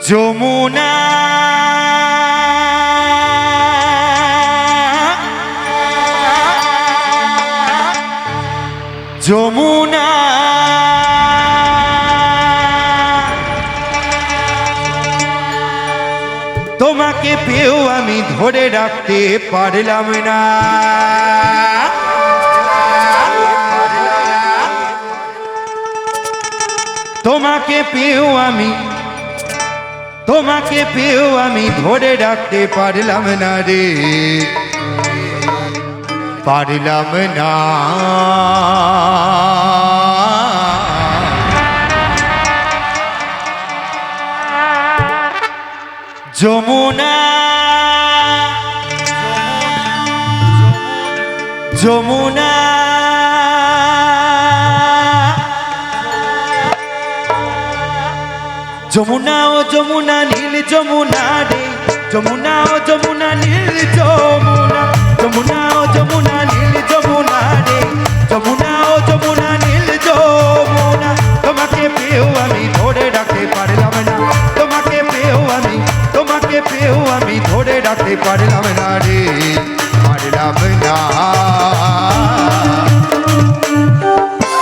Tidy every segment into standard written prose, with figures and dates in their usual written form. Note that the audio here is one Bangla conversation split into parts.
যমুনা যমুনা তোমাকে পেয়েও আমি ধরে রাখতে পারলাম না। তোমাকে পেয়েও আমি ধরে রাখতে পারলাম না রে, পারলাম না। যমুনা যমুনা যমুনা ও যমুনা নীল যমুনা রে, যমুনা ও যমুনা নীল যমুনা, যমুনা ও যমুনা নীল যমুনা রে, যমুনা ও যমুনা নীল যমুনা। তোমাকে পেয়েও আমি ধরে রাখতে পারলাম না, তোমাকে পেয়েও আমি ধরে রাখতে পারলাম না রে, পারলাম না।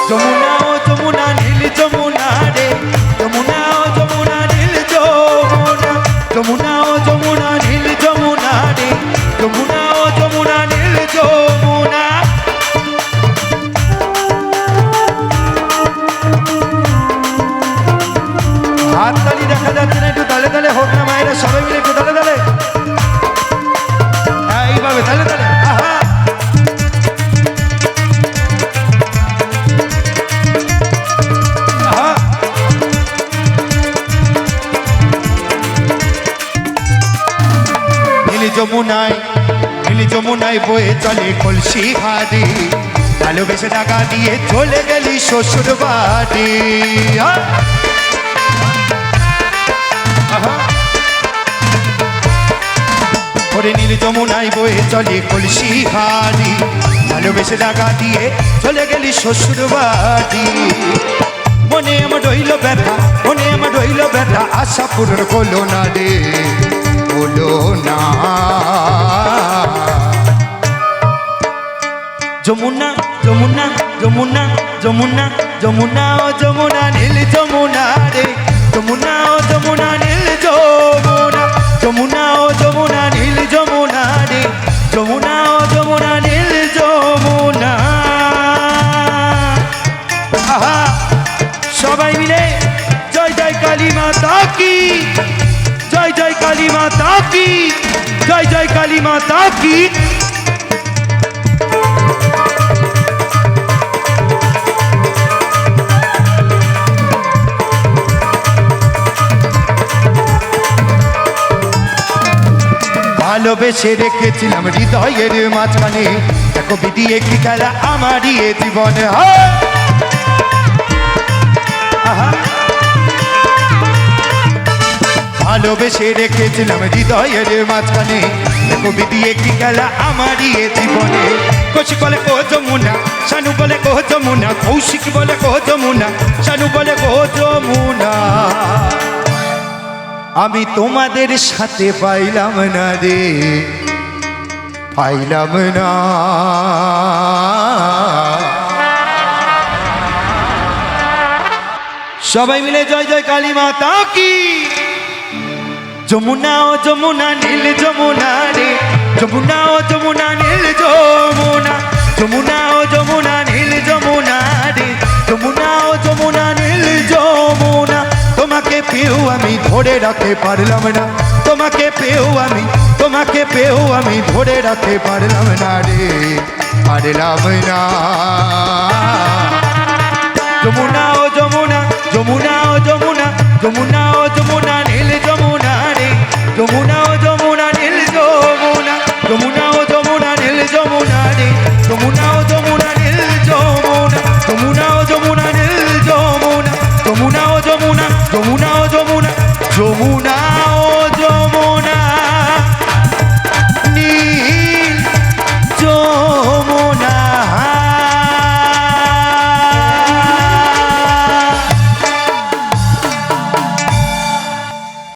যমুনা ও যমুনা নীল যমুনা রে, যমুনা ও যমুনা নীল যমুনা, যমুনা ও যমুনা নীল যমুনা রে, যমুনা ও যমুনা নীল যমুনা। হাততালি দেখা যাচ্ছে না, একটু তালে তালে হোক না মায়েরা, সবাই মিলে একটু তালে তালে, এইভাবে তালে তালে। আহা নীল যমুনায় বয়ে চলে কলসি হাড়ি, ভালোবেসে টাকা দিয়ে চলে গেলি শ্বশুর বাড়ি। ওরে নীল যমুনায় বয়ে চলে কলসি হাড়ি, ভালোবেসে টাকা দিয়ে চলে গেলি শ্বশুর বাড়ি। মনে আমার রইল ব্যথা, মনে আমার রইল ব্যথা, আশা পূরণ করলো না রে, হলো না। যমুনা যমুনা যমুনা যমুনা যমুনা ও যমুনা নীল যমুনা রে, যমুনা ও যমুনা নীল যমুনা, যমুনা ও যমুনা নীল যমুনা রে, যমুনা ও যমুনা নীল যমুনা। আহা সবাই মিলে জয় জয় কালী মাতা কি, জয় জয় কালী মাতা কি, জয় জয় কালী মাতা কি। ভালোবেসে রেখেছিলাম হৃদয়ের মাঝখানে, দেখো বিধি একটি খেলা আমারই এ জীবনে। ভালোবেসে রেখেছিলাম হৃদয়ের মাঝখানে, দেখো বিধি একটি খেলা আমারই এ জীবনে। কৌশিক বলে ও যমুনা, শানু বলে ও যমুনা, কৌশিক বলে ও যমুনা, শানু বলে ও যমুনা। আমি তোমাদের সাথে পাইলাম না রে, পাইলাম না। সবাই মিলে জয় জয় কালী মাতা কি। যমুনা ও যমুনা নীল যমুনা রে, যমুনা ও যমুনা নীল যমুনা, যমুনা ও যমুনা নীল যমুনা রে, যমুনা ও যমুনা নীল যমুনা। তোমাকে পেয়েও আমি ধরে রাখতে পারলাম না, তোমাকে পেয়েও আমি ধরে রাখতে পারলাম না রে, পারলাম না। যমুনা ও যমুনা, যমুনা ও যমুনা, যমুনা ও যমুনা নীল যমুনা রে, যমুনা ও যমুনা নীল যমুনা, যমুনা ও যমুনা নীল যমুনা রে, যমুনা ও যমুনা নীল যমুনা, যমুনা ও যমুনা নীল যমুনা, যমুনা ও যমুনা, যমুনা ও যমুনা, যমুনা।